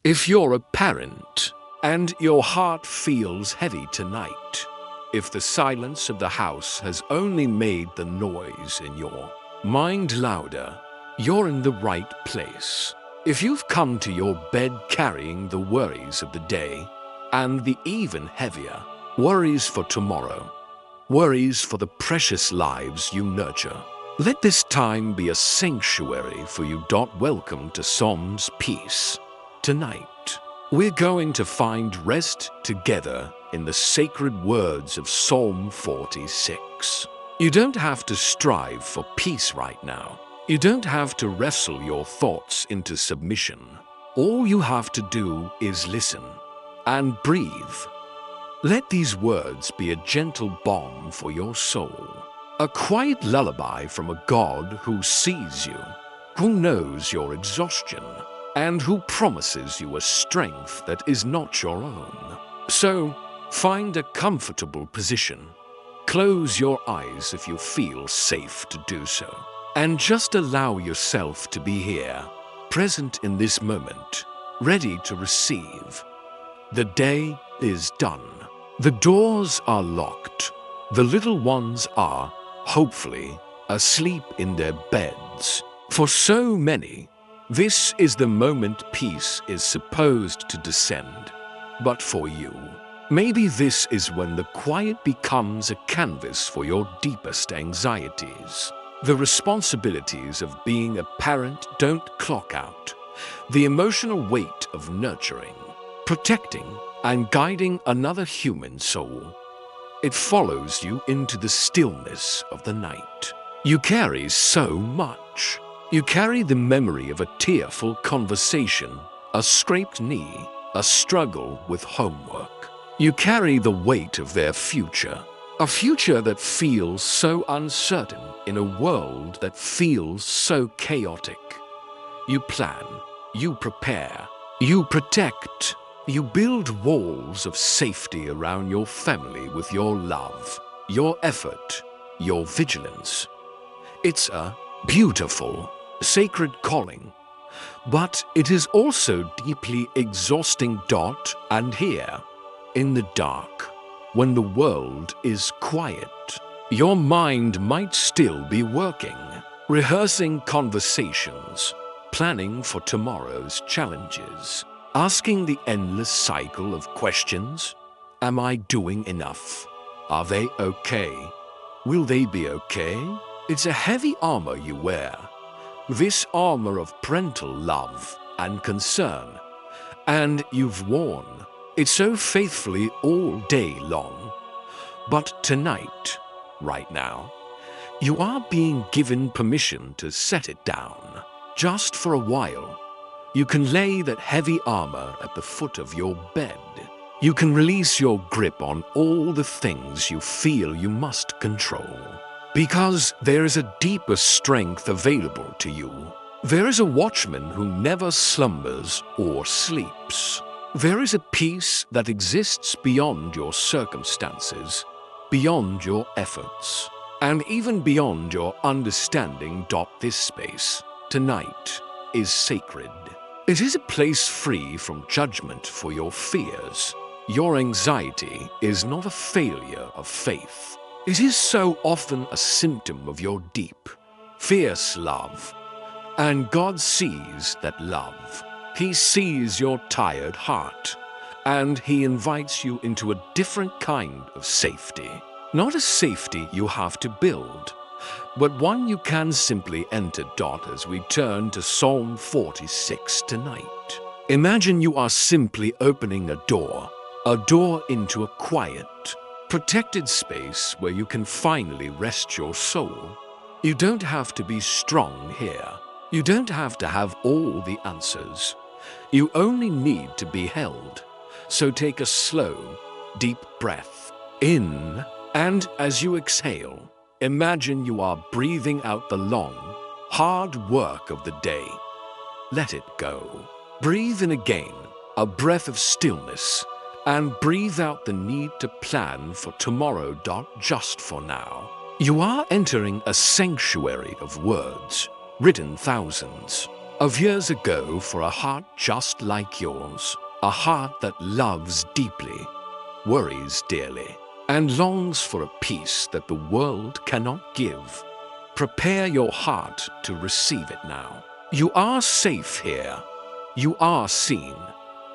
If you're a parent and your heart feels heavy tonight, if the silence of the house has only made the noise in your mind louder, you're in the right place. If you've come to your bed carrying the worries of the day and the even heavier worries for tomorrow, worries for the precious lives you nurture, let this time be a sanctuary for you. Welcome to Psalm's Peace. Tonight, we're going to find rest together in the sacred words of Psalm 46. You don't have to strive for peace right now. You don't have to wrestle your thoughts into submission. All you have to do is listen and breathe. Let these words be a gentle balm for your soul, a quiet lullaby from a God who sees you, who knows your exhaustion, and who promises you a strength that is not your own. So, find a comfortable position. Close your eyes if you feel safe to do so. And just allow yourself to be here, present in this moment, ready to receive. The day is done. The doors are locked. The little ones are, hopefully, asleep in their beds. For so many, this is the moment peace is supposed to descend. But for you, maybe this is when the quiet becomes a canvas for your deepest anxieties. The responsibilities of being a parent don't clock out. The emotional weight of nurturing, protecting, and guiding another human soul. It follows you into the stillness of the night. You carry so much. You carry the memory of a tearful conversation, a scraped knee, a struggle with homework. You carry the weight of their future, a future that feels so uncertain in a world that feels so chaotic. You plan, you prepare, you protect, you build walls of safety around your family with your love, your effort, your vigilance. It's a beautiful, sacred calling, but it is also deeply exhausting. And here, in the dark, when the world is quiet, your mind might still be working, rehearsing conversations, planning for tomorrow's challenges, asking the endless cycle of questions. Am I doing enough? Are they okay? Will they be okay? It's a heavy armor you wear, this armor of parental love and concern, and you've worn it so faithfully all day long. But tonight, right now, you are being given permission to set it down. Just for a while, you can lay that heavy armor at the foot of your bed. You can release your grip on all the things you feel you must control. Because there is a deeper strength available to you. There is a watchman who never slumbers or sleeps. There is a peace that exists beyond your circumstances, beyond your efforts, and even beyond your understanding. This space, tonight, is sacred. It is a place free from judgment for your fears. Your anxiety is not a failure of faith. It is so often a symptom of your deep, fierce love. And God sees that love. He sees your tired heart, and He invites you into a different kind of safety. Not a safety you have to build, but one you can simply enter. As we turn to Psalm 46 tonight. Imagine you are simply opening a door into a quiet, protected space where you can finally rest your soul. You don't have to be strong here. You don't have to have all the answers. You only need to be held. So take a slow, deep breath in, and as you exhale, imagine you are breathing out the long, hard work of the day. Let it go. Breathe in again, a breath of stillness, and breathe out the need to plan for tomorrow. Just for now. You are entering a sanctuary of words, written thousands of years ago for a heart just like yours, a heart that loves deeply, worries dearly, and longs for a peace that the world cannot give. Prepare your heart to receive it now. You are safe here. You are seen,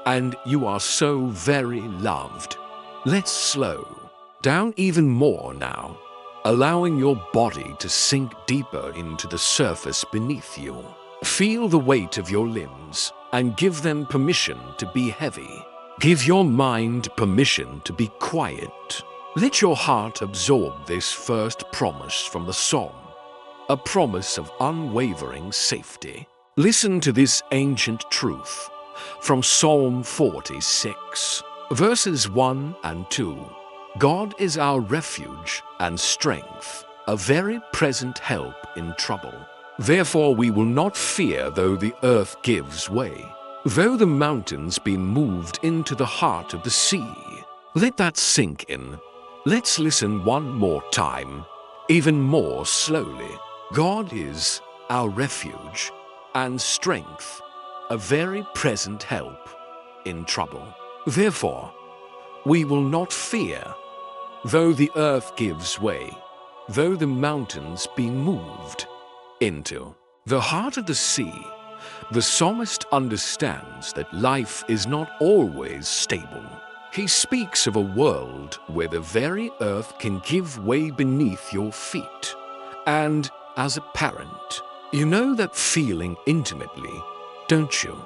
and you are so very loved. Let's slow down even more now, allowing your body to sink deeper into the surface beneath you. Feel the weight of your limbs and give them permission to be heavy. Give your mind permission to be quiet. Let your heart absorb this first promise from the psalm, a promise of unwavering safety. Listen to this ancient truth from Psalm 46, verses 1 and 2. God is our refuge and strength, a very present help in trouble. Therefore we will not fear though the earth gives way, though the mountains be moved into the heart of the sea. Let that sink in. Let's listen one more time, even more slowly. God is our refuge and strength, a very present help in trouble. Therefore, we will not fear, though the earth gives way, though the mountains be moved into the heart of the sea. The psalmist understands that life is not always stable. He speaks of a world where the very earth can give way beneath your feet. And as a parent, you know that feeling intimately, don't you?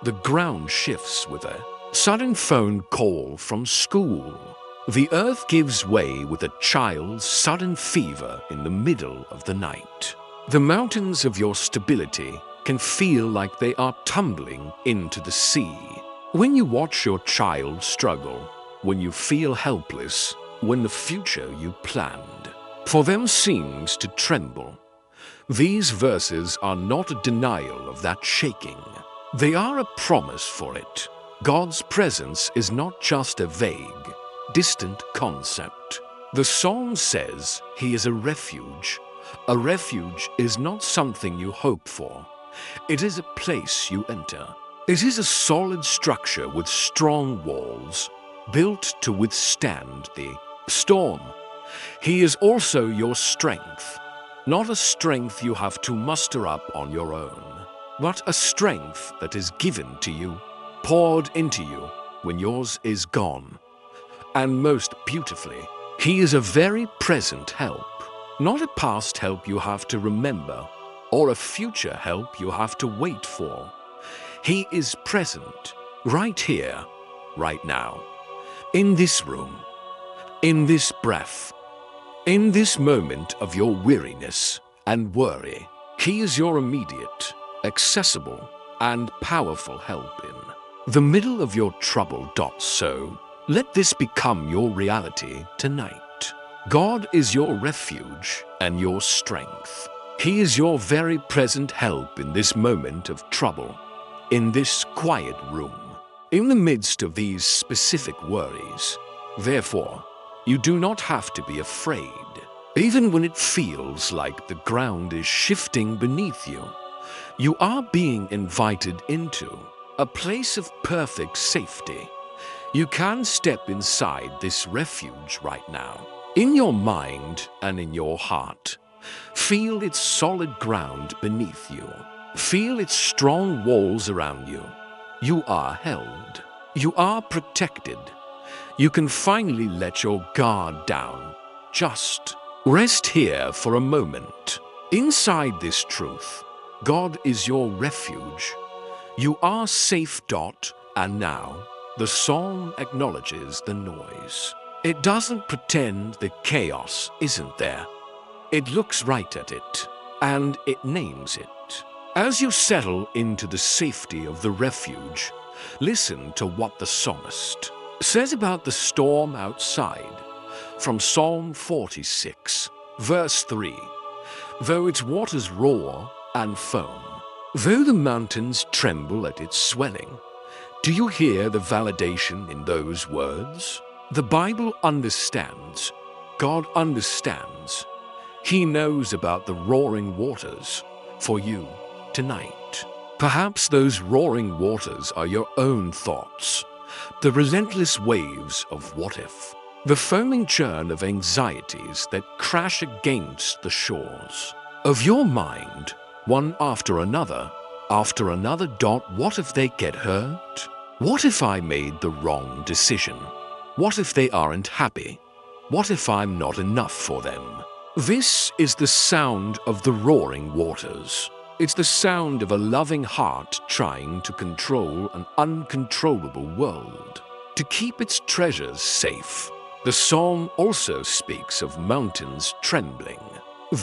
The ground shifts with a sudden phone call from school. The earth gives way with a child's sudden fever in the middle of the night. The mountains of your stability can feel like they are tumbling into the sea. When you watch your child struggle, when you feel helpless, when the future you planned for them seems to tremble, these verses are not a denial of that shaking. They are a promise for it. God's presence is not just a vague, distant concept. The psalm says He is a refuge. A refuge is not something you hope for. It is a place you enter. It is a solid structure with strong walls, built to withstand the storm. He is also your strength, not a strength you have to muster up on your own, but a strength that is given to you, poured into you when yours is gone. And most beautifully, He is a very present help. Not a past help you have to remember, or a future help you have to wait for. He is present, right here, right now, in this room, in this breath, in this moment of your weariness and worry. He is your immediate, accessible, and powerful help in the middle of your trouble. So, let this become your reality tonight. God is your refuge and your strength. He is your very present help in this moment of trouble, in this quiet room, in the midst of these specific worries. Therefore, you do not have to be afraid. Even when it feels like the ground is shifting beneath you, you are being invited into a place of perfect safety. You can step inside this refuge right now. In your mind and in your heart, feel its solid ground beneath you. Feel its strong walls around you. You are held. You are protected. You can finally let your guard down. Just rest here for a moment. Inside this truth, God is your refuge. You are safe. And now, the psalm acknowledges the noise. It doesn't pretend that chaos isn't there. It looks right at it, and it names it. As you settle into the safety of the refuge, listen to what the psalmist says about the storm outside. From Psalm 46, verse 3. Though its waters roar and foam, though the mountains tremble at its swelling, do you hear the validation in those words? The Bible understands. God understands. He knows about the roaring waters for you tonight. Perhaps those roaring waters are your own thoughts, the relentless waves of what if, the foaming churn of anxieties that crash against the shores of your mind, one after another. What if they get hurt? What if I made the wrong decision? What if they aren't happy? What if I'm not enough for them? This is the sound of the roaring waters. It's the sound of a loving heart trying to control an uncontrollable world, to keep its treasures safe. The psalm also speaks of mountains trembling.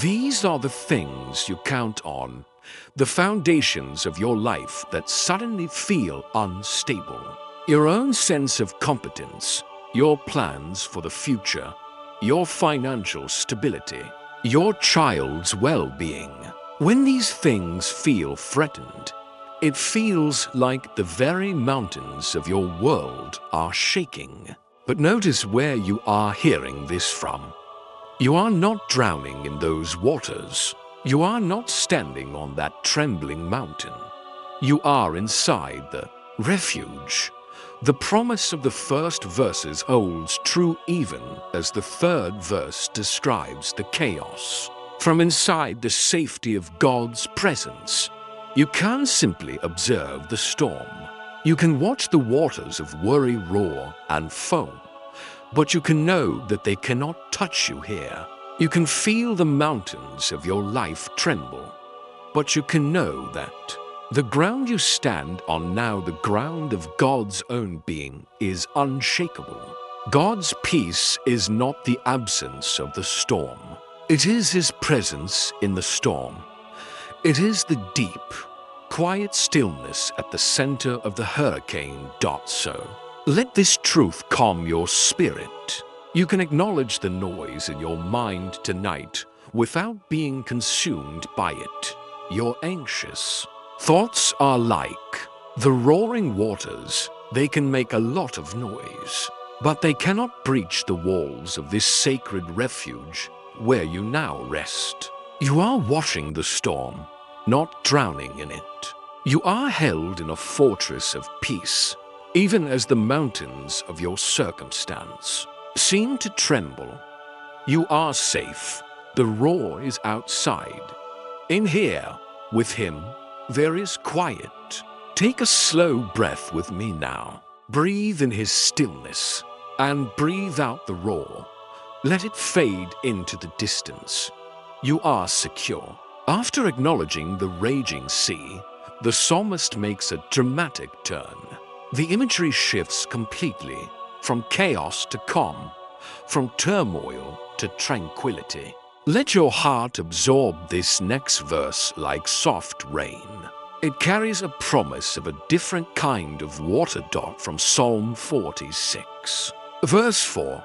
These are the things you count on, the foundations of your life that suddenly feel unstable. Your own sense of competence, your plans for the future, your financial stability, your child's well-being. When these things feel threatened, it feels like the very mountains of your world are shaking. But notice where you are hearing this from. You are not drowning in those waters. You are not standing on that trembling mountain. You are inside the refuge. The promise of the first verses holds true even as the third verse describes the chaos. From inside the safety of God's presence, you can simply observe the storm. You can watch the waters of worry roar and foam, but you can know that they cannot touch you here. You can feel the mountains of your life tremble, but you can know that the ground you stand on now, the ground of God's own being, is unshakable. God's peace is not the absence of the storm. It is His presence in the storm. It is the deep, quiet stillness at the center of the hurricane. So, let this truth calm your spirit. You can acknowledge the noise in your mind tonight without being consumed by it. You're anxious. Thoughts are like the roaring waters. They can make a lot of noise, but they cannot breach the walls of this sacred refuge where you now rest. You are watching the storm, not drowning in it. You are held in a fortress of peace, even as the mountains of your circumstance seem to tremble. You are safe. The roar is outside. In here, with Him, there is quiet. Take a slow breath with me now. Breathe in His stillness and breathe out the roar. Let it fade into the distance. You are secure. After acknowledging the raging sea, the psalmist makes a dramatic turn. The imagery shifts completely from chaos to calm, from turmoil to tranquility. Let your heart absorb this next verse like soft rain. It carries a promise of a different kind of water. From Psalm 46. Verse 4.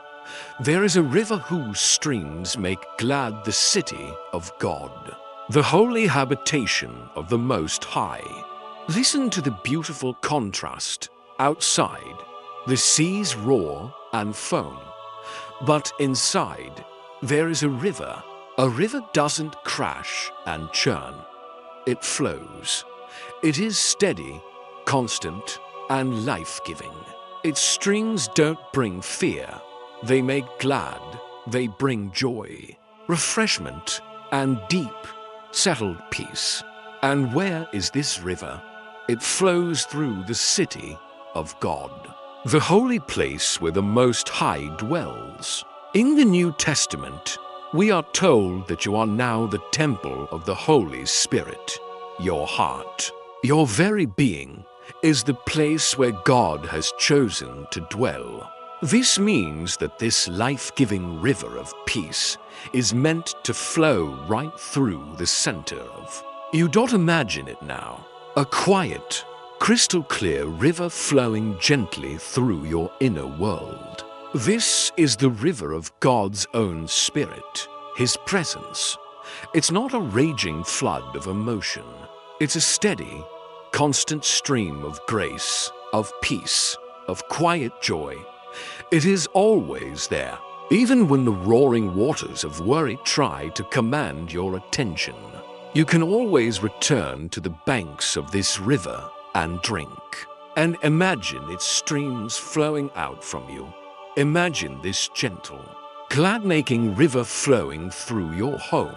There is a river whose streams make glad the city of God, the holy habitation of the Most High. Listen to the beautiful contrast. Outside, the seas roar and foam, but inside, there is a river. A river doesn't crash and churn. It flows. It is steady, constant, and life-giving. Its streams don't bring fear. They make glad. They bring joy, refreshment, and deep, settled peace. And where is this river? It flows through the city of God, the holy place where the Most High dwells. In the New Testament, we are told that you are now the temple of the Holy Spirit. Your heart, your very being, is the place where God has chosen to dwell. This means that this life-giving river of peace is meant to flow right through the center of. You don't imagine it now. A quiet, crystal-clear river flowing gently through your inner world. This is the river of God's own Spirit, His presence. It's not a raging flood of emotion. It's a steady, constant stream of grace, of peace, of quiet joy. It is always there, even when the roaring waters of worry try to command your attention. You can always return to the banks of this river and drink. And imagine its streams flowing out from you. Imagine this gentle, glad-making river flowing through your home,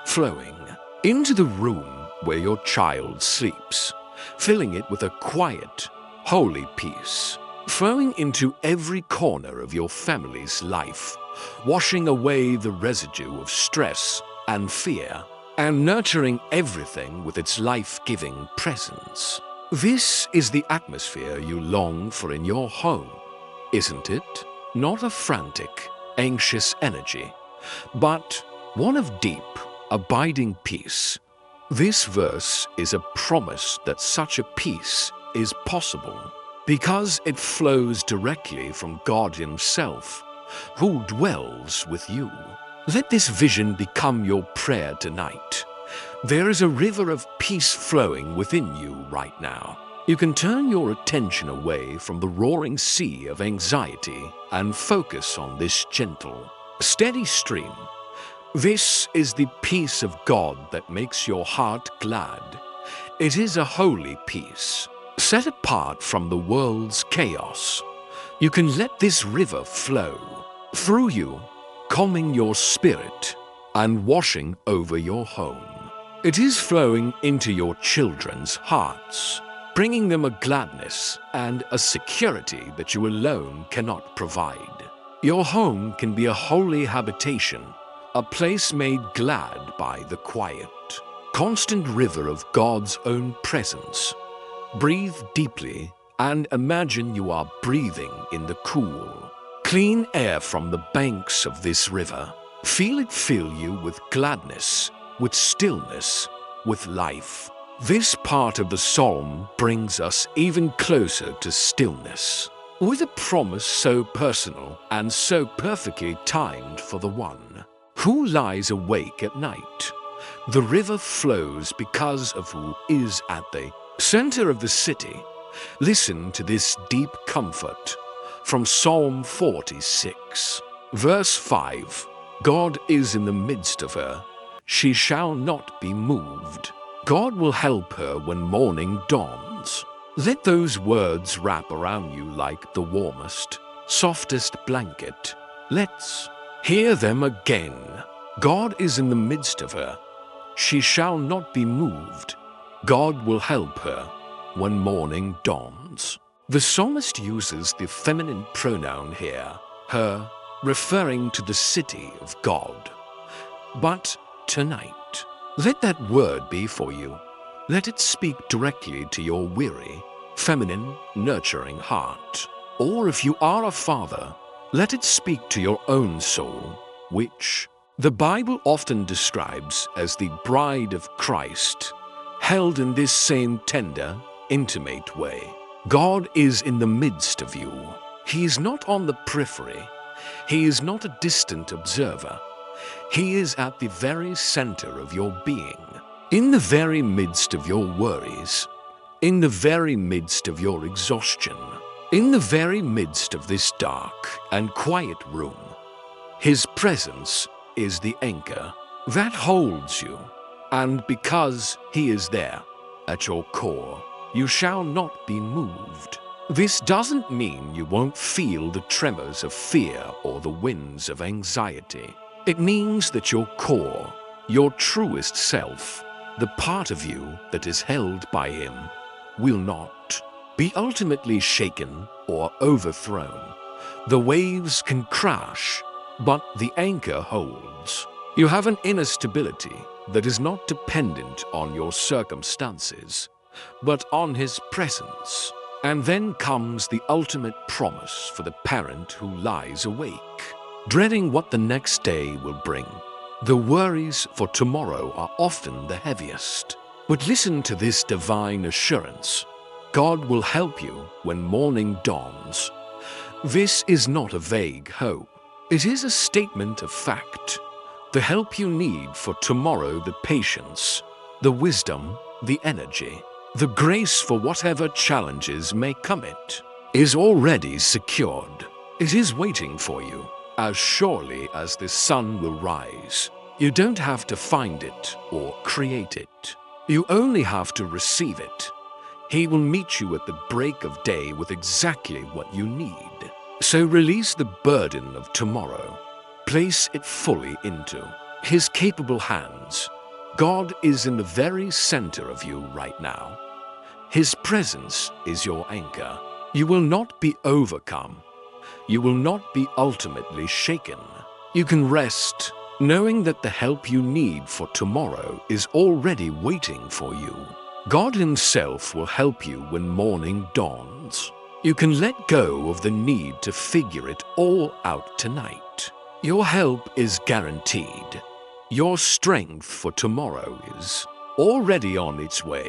flowing into the room where your child sleeps, filling it with a quiet, holy peace, flowing into every corner of your family's life, washing away the residue of stress and fear, and nurturing everything with its life-giving presence. This is the atmosphere you long for in your home, isn't it? Not a frantic, anxious energy, but one of deep, abiding peace. This verse is a promise that such a peace is possible because it flows directly from God Himself, who dwells with you. Let this vision become your prayer tonight. There is a river of peace flowing within you right now. You can turn your attention away from the roaring sea of anxiety and focus on this gentle, steady stream. This is the peace of God that makes your heart glad. It is a holy peace, set apart from the world's chaos. You can let this river flow through you, calming your spirit and washing over your home. It is flowing into your children's hearts, bringing them a gladness and a security that you alone cannot provide. Your home can be a holy habitation, a place made glad by the quiet, constant river of God's own presence. Breathe deeply and imagine you are breathing in the cool, clean air from the banks of this river. Feel it fill you with gladness, with stillness, with life. This part of the psalm brings us even closer to stillness, with a promise so personal and so perfectly timed for the one who lies awake at night. The river flows because of who is at the center of the city. Listen to this deep comfort from Psalm 46, verse 5. God is in the midst of her. She shall not be moved. God will help her when morning dawns. Let those words wrap around you like the warmest, softest blanket. Let's hear them again. God is in the midst of her. She shall not be moved. God will help her when morning dawns. The psalmist uses the feminine pronoun here, her, referring to the city of God. But tonight, let that word be for you. Let it speak directly to your weary, feminine, nurturing heart. Or if you are a father, let it speak to your own soul, which the Bible often describes as the bride of Christ, held in this same tender, intimate way. God is in the midst of you. He is not on the periphery. He is not a distant observer. He is at the very center of your being, in the very midst of your worries, in the very midst of your exhaustion, in the very midst of this dark and quiet room. His presence is the anchor that holds you, and because He is there at your core, you shall not be moved. This doesn't mean you won't feel the tremors of fear or the winds of anxiety. It means that your core, your truest self, the part of you that is held by Him, will not be ultimately shaken or overthrown. The waves can crash, but the anchor holds. You have an inner stability that is not dependent on your circumstances, but on His presence. And then comes the ultimate promise for the parent who lies awake, dreading what the next day will bring. The worries for tomorrow are often the heaviest. But listen to this divine assurance. God will help you when morning dawns. This is not a vague hope. It is a statement of fact. The help you need for tomorrow, the patience, the wisdom, the energy, the grace for whatever challenges may come it, is already secured. It is waiting for you, as surely as the sun will rise. You don't have to find it or create it. You only have to receive it. He will meet you at the break of day with exactly what you need. So release the burden of tomorrow. Place it fully into His capable hands. God is in the very center of you right now. His presence is your anchor. You will not be overcome. You will not be ultimately shaken. You can rest, knowing that the help you need for tomorrow is already waiting for you. God Himself will help you when morning dawns. You can let go of the need to figure it all out tonight. Your help is guaranteed. Your strength for tomorrow is already on its way.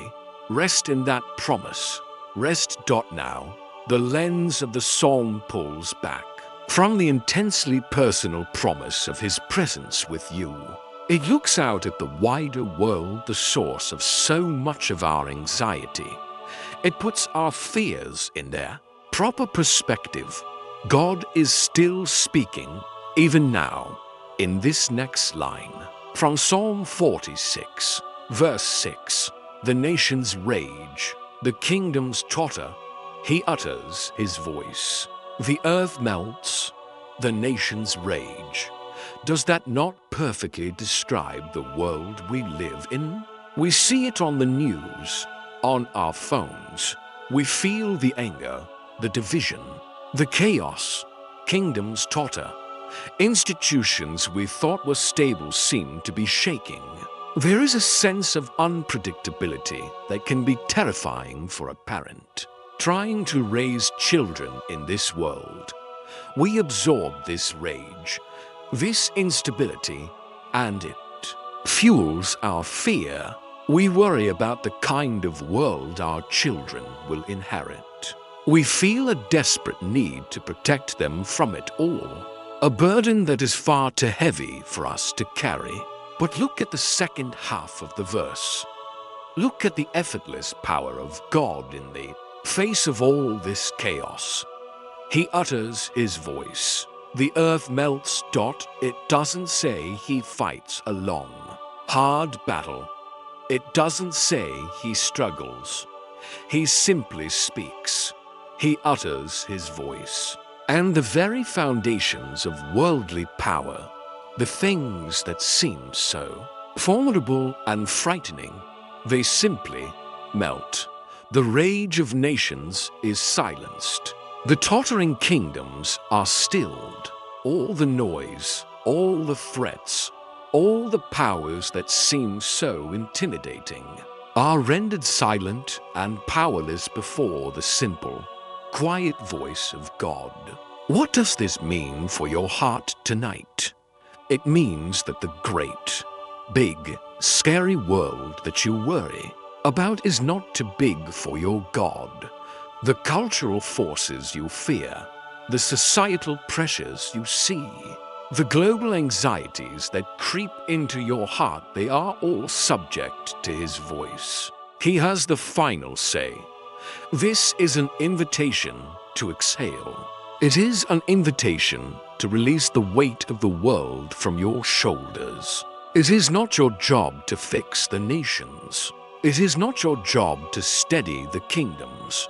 Rest in that promise. Rest. Now, the lens of the psalm pulls back from the intensely personal promise of His presence with you. It looks out at the wider world, the source of so much of our anxiety. It puts our fears in their proper perspective. God is still speaking, even now, in this next line. From Psalm 46, verse 6, "The nations rage, the kingdoms totter, He utters His voice. The earth melts, the nations rage." Does that not perfectly describe the world we live in? We see it on the news, on our phones. We feel the anger, the division, the chaos. Kingdoms totter. Institutions we thought were stable seem to be shaking. There is a sense of unpredictability that can be terrifying for a parent trying to raise children in this world. We absorb this rage, this instability, and it fuels our fear. We worry about the kind of world our children will inherit. We feel a desperate need to protect them from it all, a burden that is far too heavy for us to carry. But look at the second half of the verse. Look at the effortless power of God in the face of all this chaos. He utters His voice. The earth melts. It doesn't say He fights a long, hard battle. It doesn't say He struggles. He simply speaks. He utters His voice. And the very foundations of worldly power, the things that seem so formidable and frightening, they simply melt. The rage of nations is silenced. The tottering kingdoms are stilled. All the noise, all the threats, all the powers that seem so intimidating are rendered silent and powerless before the simple, quiet voice of God. What does this mean for your heart tonight? It means that the great, big, scary world that you worry about is not too big for your God. The cultural forces you fear, the societal pressures you see, the global anxieties that creep into your heart, they are all subject to His voice. He has the final say. This is an invitation to exhale. It is an invitation to release the weight of the world from your shoulders. It is not your job to fix the nations. It is not your job to steady the kingdoms.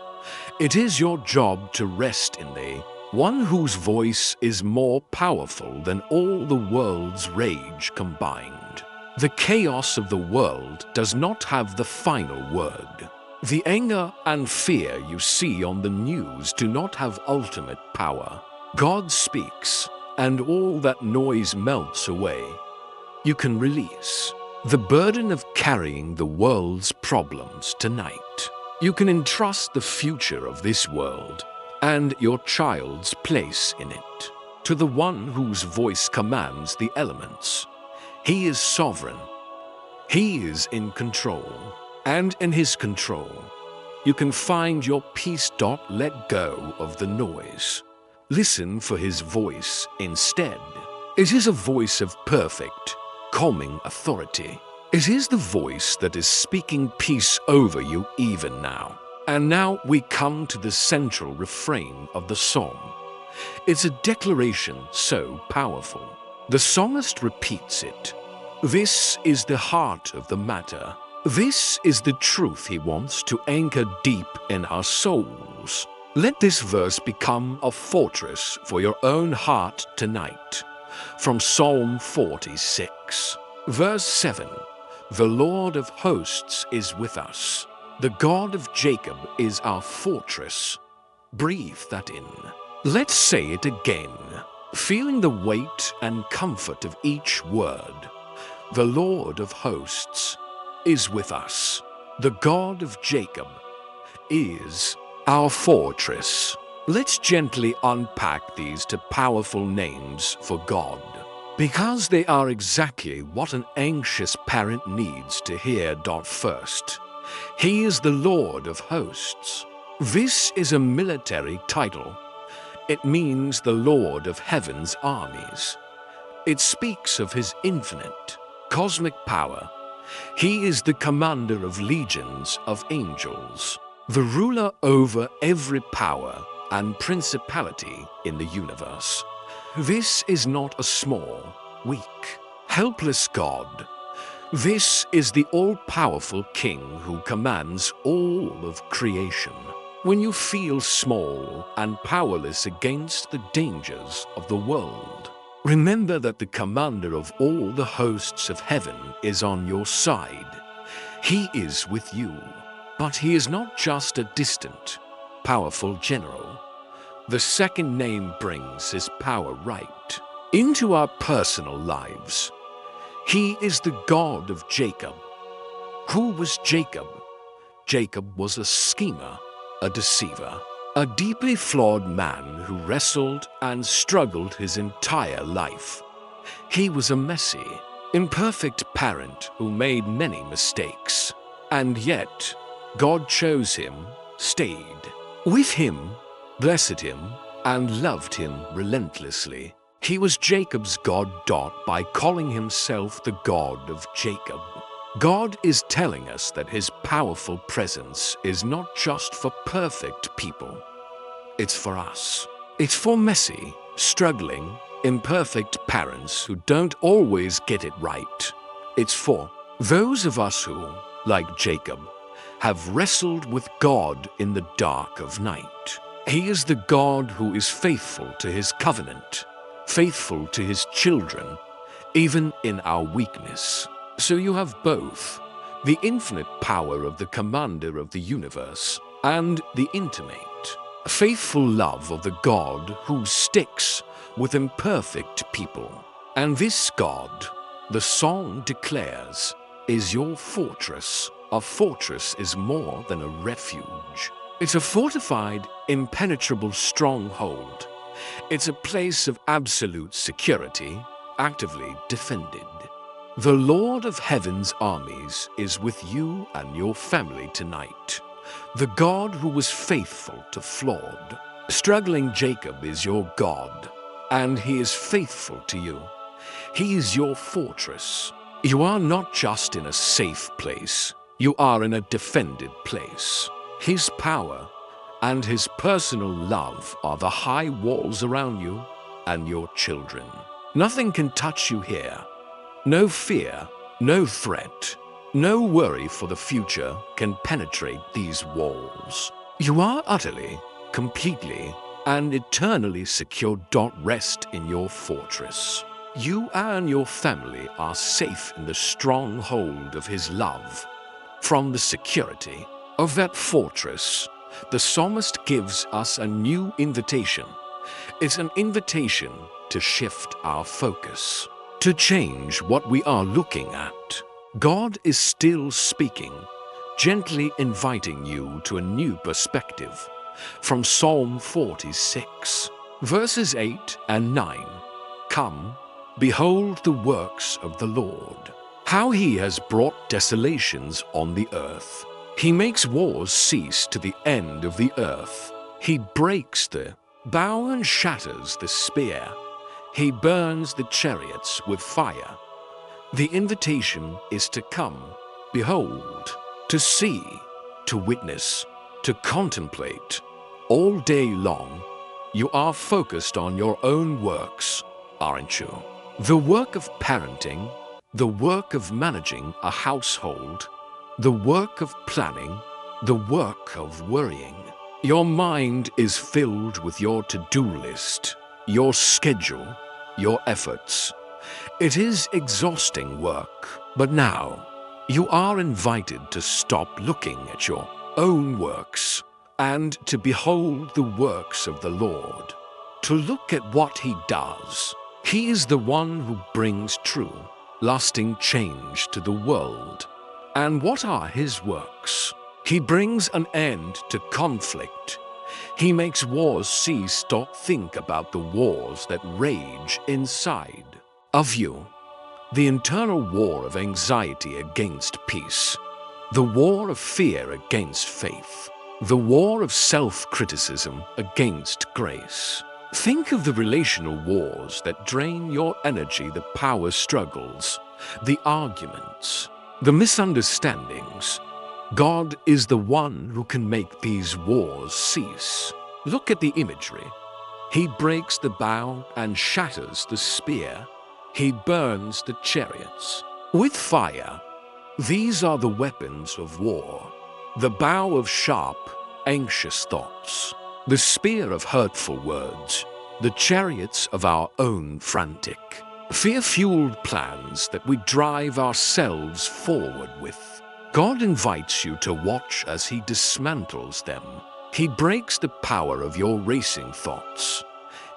It is your job to rest in the one whose voice is more powerful than all the world's rage combined. The chaos of the world does not have the final word. The anger and fear you see on the news do not have ultimate power. God speaks, and all that noise melts away. You can release the burden of carrying the world's problems tonight. You can entrust the future of this world and your child's place in it to the one whose voice commands the elements. He is sovereign. He is in control. And in His control, you can find your peace. Let go of the noise. Listen for His voice instead. It is a voice of perfect, calming authority. It is the voice that is speaking peace over you even now. And now we come to the central refrain of the song. It's a declaration so powerful. The psalmist repeats it. This is the heart of the matter. This is the truth he wants to anchor deep in our souls. Let this verse become a fortress for your own heart tonight. From Psalm 46, verse 7. The Lord of hosts is with us. The God of Jacob is our fortress. Breathe that in. Let's say it again, feeling the weight and comfort of each word. The Lord of hosts is with us. The God of Jacob is our fortress. Let's gently unpack these two powerful names for God, because they are exactly what an anxious parent needs to hear. First, He is the Lord of hosts. This is a military title. It means the Lord of heaven's armies. It speaks of His infinite, cosmic power. He is the commander of legions of angels, the ruler over every power and principality in the universe. This is not a small, weak, helpless God. This is the all-powerful King who commands all of creation. When you feel small and powerless against the dangers of the world, remember that the commander of all the hosts of heaven is on your side. He is with you, but he is not just a distant, powerful general. The second name brings his power right into our personal lives. He is the God of Jacob. Who was Jacob? Jacob was a schemer, a deceiver, a deeply flawed man who wrestled and struggled his entire life. He was a messy, imperfect parent who made many mistakes. And yet, God chose him, stayed with him, blessed him, and loved him relentlessly. He was Jacob's God. By calling himself the God of Jacob, God is telling us that his powerful presence is not just for perfect people. It's for us. It's for messy, struggling, imperfect parents who don't always get it right. It's for those of us who, like Jacob, have wrestled with God in the dark of night. He is the God who is faithful to his covenant, faithful to his children, even in our weakness. So you have both the infinite power of the commander of the universe and the intimate, faithful love of the God who sticks with imperfect people. And this God, the song declares, is your fortress. A fortress is more than a refuge. It's a fortified, impenetrable stronghold. It's a place of absolute security, actively defended. The Lord of heaven's armies is with you and your family tonight. The God who was faithful to flawed, struggling Jacob is your God, and he is faithful to you. He is your fortress. You are not just in a safe place, you are in a defended place. His power and his personal love are the high walls around you and your children. Nothing can touch you here. No fear, no threat, no worry for the future can penetrate these walls. You are utterly, completely, and eternally secure. Rest in your fortress. You and your family are safe in the stronghold of his love. From the security of that fortress, the psalmist gives us a new invitation. It's an invitation to shift our focus, to change what we are looking at. God is still speaking, gently inviting you to a new perspective. From Psalm 46, verses 8 and 9. Come, behold the works of the Lord, how he has brought desolations on the earth. He makes wars cease to the end of the earth. He breaks the bow and shatters the spear. He burns the chariots with fire. The invitation is to come, behold, to see, to witness, to contemplate. All day long, you are focused on your own works, aren't you? The work of parenting, the work of managing a household, the work of planning, the work of worrying. Your mind is filled with your to-do list, your schedule, your efforts. It is exhausting work, but now you are invited to stop looking at your own works and to behold the works of the Lord, to look at what He does. He is the one who brings true, lasting change to the world. And what are His works? He brings an end to conflict. He makes wars cease. Stop. Think about the wars that rage inside of you. The internal war of anxiety against peace, the war of fear against faith, the war of self-criticism against grace. Think of the relational wars that drain your energy, the power struggles, the arguments, the misunderstandings. God is the one who can make these wars cease. Look at the imagery. He breaks the bow and shatters the spear. He burns the chariots with fire. These are the weapons of war. The bow of sharp, anxious thoughts, the spear of hurtful words, the chariots of our own frantic, fear-fueled plans that we drive ourselves forward with. God invites you to watch as He dismantles them. He breaks the power of your racing thoughts.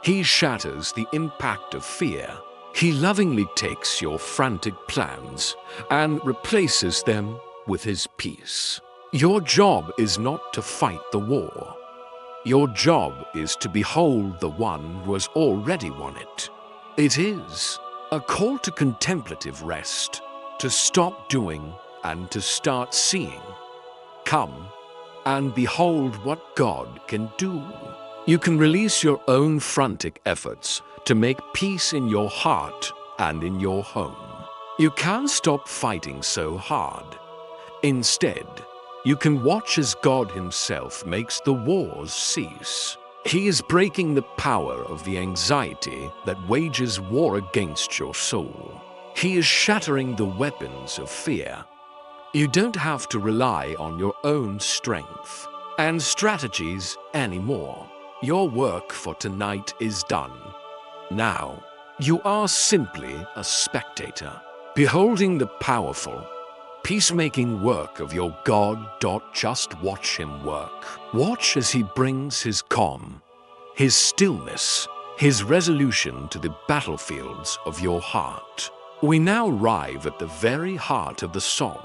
He shatters the impact of fear. He lovingly takes your frantic plans and replaces them with His peace. Your job is not to fight the war. Your job is to behold the one who has already won it. It is a call to contemplative rest, to stop doing and to start seeing. Come and behold what God can do. You can release your own frantic efforts to make peace in your heart and in your home. You can't stop fighting so hard. Instead, you can watch as God Himself makes the wars cease. He is breaking the power of the anxiety that wages war against your soul. He is shattering the weapons of fear. You don't have to rely on your own strength and strategies anymore. Your work for tonight is done. Now, you are simply a spectator, beholding the powerful, peacemaking work of your God. Just watch Him work. Watch as He brings His calm, His stillness, His resolution to the battlefields of your heart. We now arrive at the very heart of the psalm,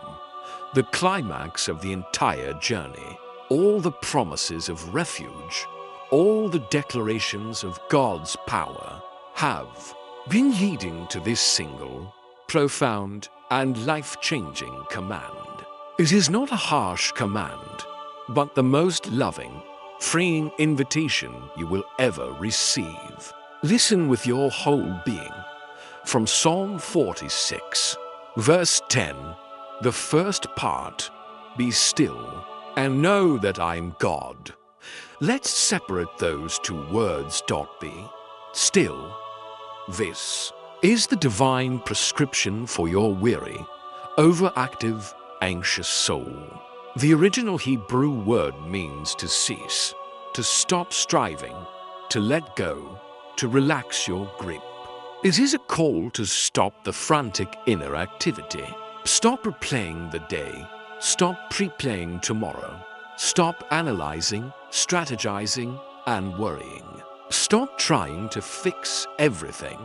the climax of the entire journey. All the promises of refuge, all the declarations of God's power have been leading to this single, profound, and life-changing command. It is not a harsh command, but the most loving, freeing invitation you will ever receive. Listen with your whole being. From Psalm 46, verse 10, the first part, "Be still and know that I am God." Let's separate those two words. Be still. This is the divine prescription for your weary, overactive, anxious soul. The original Hebrew word means to cease, to stop striving, to let go, to relax your grip. It is a call to stop the frantic inner activity. Stop replaying the day. Stop pre-playing tomorrow. Stop analyzing, strategizing, and worrying. Stop trying to fix everything.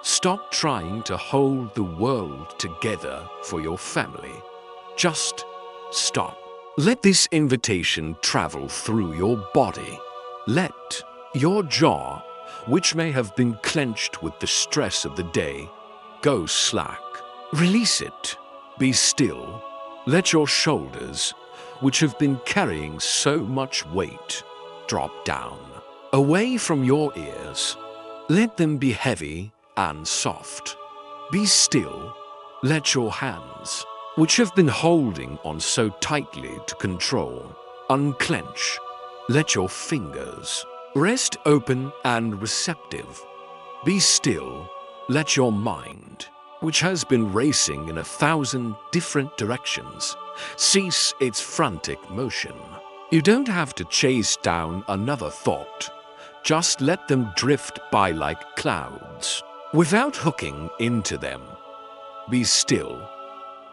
Stop trying to hold the world together for your family. Just stop. Let this invitation travel through your body. Let your jaw, which may have been clenched with the stress of the day, go slack. Release it. Be still. Let your shoulders, which have been carrying so much weight, drop down. Away from your ears. Let them be heavy and soft. Be still. Let your hands, which have been holding on so tightly to control, unclench. Let your fingers rest open and receptive. Be still. Let your mind which has been racing in 1,000 different directions, cease its frantic motion. You don't have to chase down another thought. Just let them drift by like clouds, without hooking into them. Be still.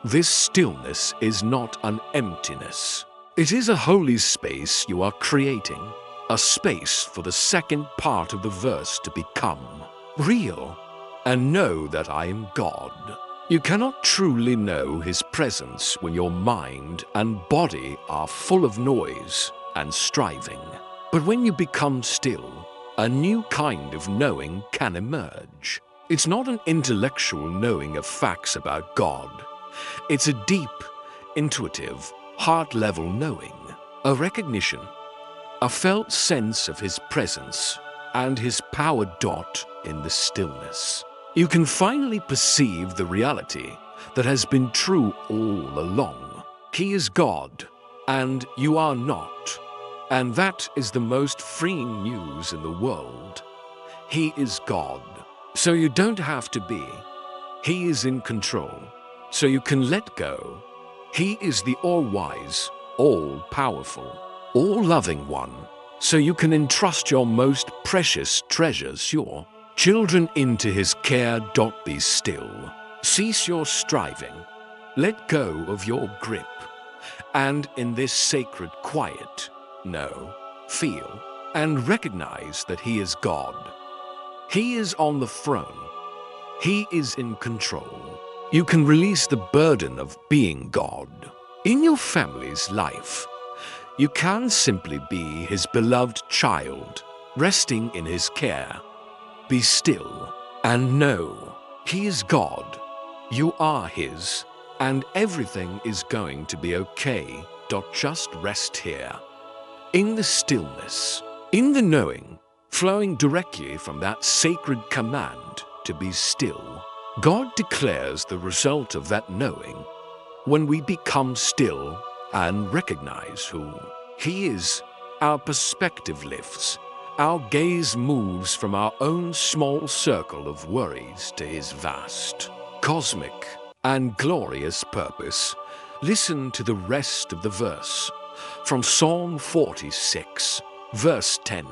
This stillness is not an emptiness. It is a holy space you are creating, a space for the second part of the verse to become real, and know that I am God. You cannot truly know His presence when your mind and body are full of noise and striving. But when you become still, a new kind of knowing can emerge. It's not an intellectual knowing of facts about God. It's a deep, intuitive, heart-level knowing, a recognition, a felt sense of His presence and His power dot in the stillness. You can finally perceive the reality that has been true all along. He is God, and you are not. And that is the most freeing news in the world. He is God, so you don't have to be. He is in control, so you can let go. He is the all-wise, all-powerful, all-loving one, so you can entrust your most precious treasures, your children, into His care. Be still. Cease your striving. Let go of your grip. And in this sacred quiet, know, feel, and recognize that He is God. He is on the throne. He is in control. You can release the burden of being God. In your family's life, you can simply be His beloved child, resting in His care. Be still and know He is God. You are His, and everything is going to be okay. Just rest here, in the stillness, in the knowing, flowing directly from that sacred command to be still. God declares the result of that knowing when we become still and recognize who He is. Our perspective lifts. Our gaze moves from our own small circle of worries to His vast, cosmic, and glorious purpose. Listen to the rest of the verse from Psalm 46, verse 10.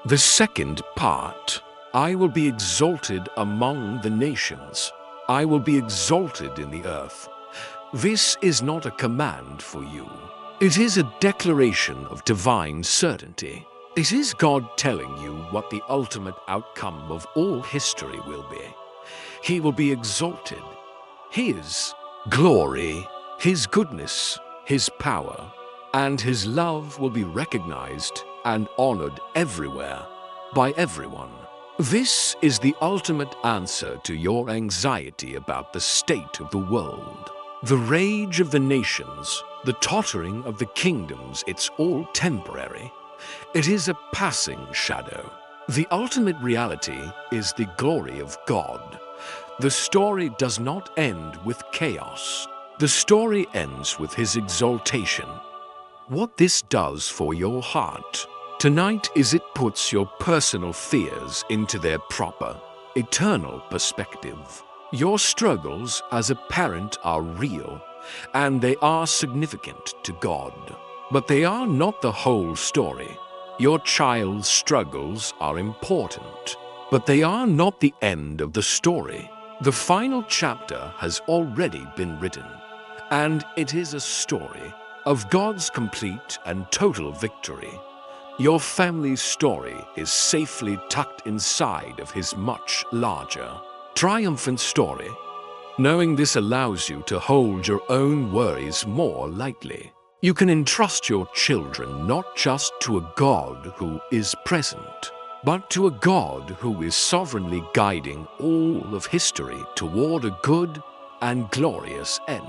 The second part, I will be exalted among the nations. I will be exalted in the earth. This is not a command for you. It is a declaration of divine certainty. It is God telling you what the ultimate outcome of all history will be. He will be exalted. His glory, His goodness, His power, and His love will be recognized and honored everywhere by everyone. This is the ultimate answer to your anxiety about the state of the world. The rage of the nations, the tottering of the kingdoms, it's all temporary. It is a passing shadow. The ultimate reality is the glory of God. The story does not end with chaos. The story ends with His exaltation. What this does for your heart tonight is it puts your personal fears into their proper, eternal perspective. Your struggles as a parent are real, and they are significant to God. But they are not the whole story. Your child's struggles are important, but they are not the end of the story. The final chapter has already been written, and it is a story of God's complete and total victory. Your family's story is safely tucked inside of His much larger, triumphant story. Knowing this allows you to hold your own worries more lightly. You can entrust your children not just to a God who is present, but to a God who is sovereignly guiding all of history toward a good and glorious end.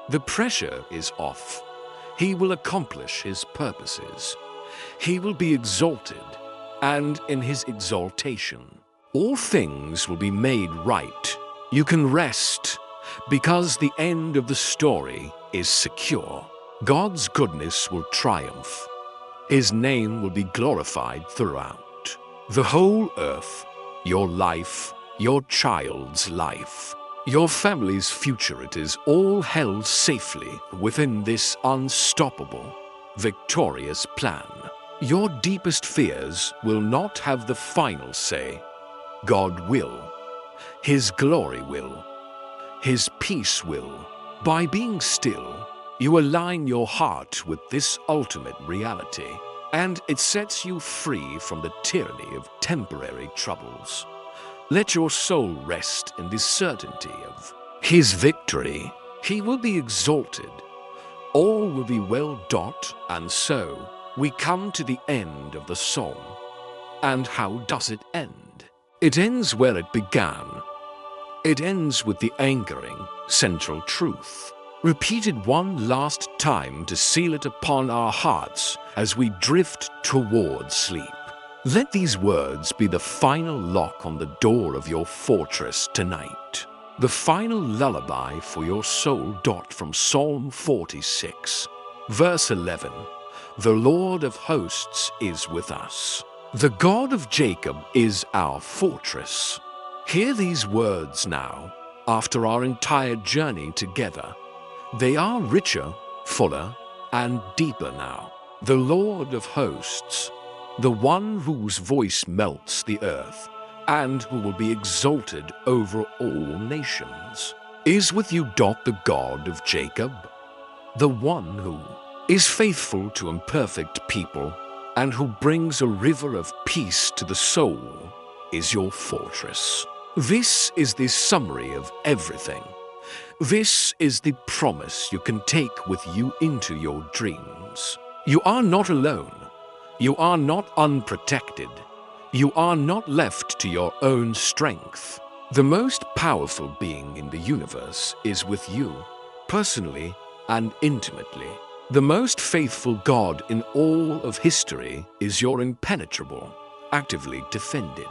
The pressure is off. He will accomplish His purposes. He will be exalted, and in His exaltation, all things will be made right. You can rest, because the end of the story is secure. God's goodness will triumph. His name will be glorified throughout. The whole earth, your life, your child's life, Your family's future, it is all held safely within this unstoppable, victorious plan. Your deepest fears will not have the final say. God will. His glory will. His peace will. By being still, you align your heart with this ultimate reality, and it sets you free from the tyranny of temporary troubles. Let your soul rest in the certainty of His victory. He will be exalted. All will be well. And so, we come to the end of the psalm. And how does it end? It ends where it began. It ends with the anchoring, central truth, repeated one last time to seal it upon our hearts as we drift towards sleep. Let these words be the final lock on the door of your fortress tonight. The final lullaby for your soul. From Psalm 46, verse 11. The Lord of hosts is with us. The God of Jacob is our fortress. Hear these words now, after our entire journey together. They are richer, fuller, and deeper now. The Lord of hosts, the one whose voice melts the earth, and who will be exalted over all nations, is with you. The God of Jacob, the one who is faithful to imperfect people, and who brings a river of peace to the soul, is your fortress. This is the summary of everything. This is the promise you can take with you into your dreams. You are not alone. You are not unprotected. You are not left to your own strength. The most powerful being in the universe is with you, personally and intimately. The most faithful God in all of history is your impenetrable, actively defended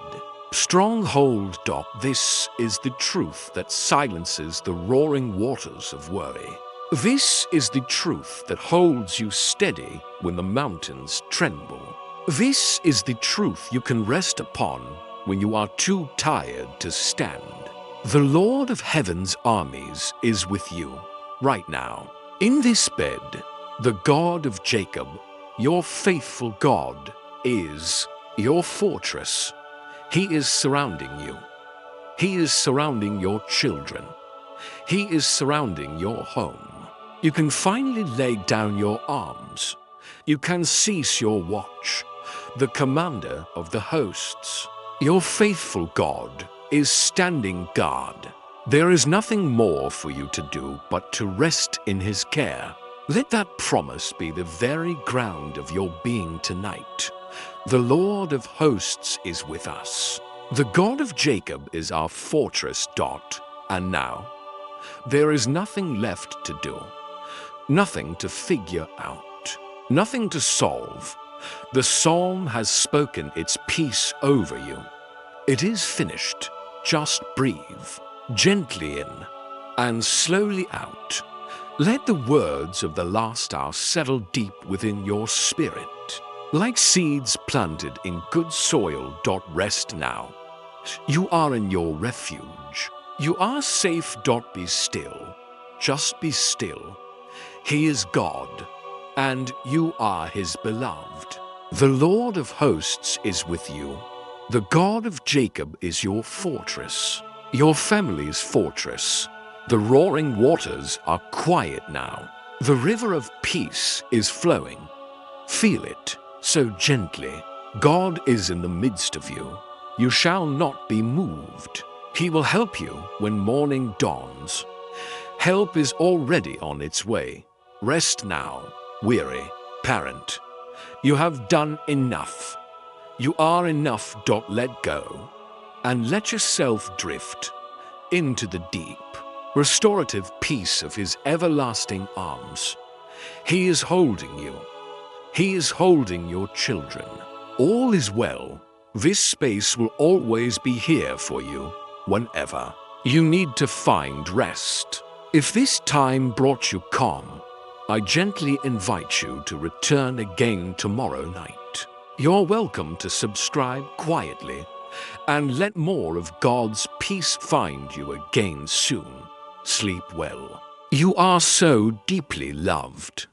stronghold. This is the truth that silences the roaring waters of worry. This is the truth that holds you steady when the mountains tremble. This is the truth you can rest upon when you are too tired to stand. The Lord of Heaven's armies is with you right now. In this bed, the God of Jacob, your faithful God, is your fortress. He is surrounding you. He is surrounding your children. He is surrounding your home. You can finally lay down your arms. You can cease your watch. The commander of the hosts, your faithful God, is standing guard. There is nothing more for you to do but to rest in His care. Let that promise be the very ground of your being tonight. The Lord of hosts is with us. The God of Jacob is our fortress. And now, there is nothing left to do, nothing to figure out, nothing to solve. The psalm has spoken its peace over you. It is finished. Just breathe, gently in and slowly out. Let the words of the last hour settle deep within your spirit. Like seeds planted in good soil. Rest now. You are in your refuge. You are safe. Be still. Just be still. He is God, and you are His beloved. The Lord of hosts is with you. The God of Jacob is your fortress, your family's fortress. The roaring waters are quiet now. The river of peace is flowing. Feel it so gently. God is in the midst of you. You shall not be moved. He will help you when morning dawns. Help is already on its way. Rest now, weary parent. You have done enough. You are enough. Let go and let yourself drift into the deep, restorative peace of His everlasting arms. He is holding you. He is holding your children. All is well. This space will always be here for you whenever you need to find rest. If this time brought you calm, I gently invite you to return again tomorrow night. You're welcome to subscribe quietly and let more of God's peace find you again soon. Sleep well. You are so deeply loved.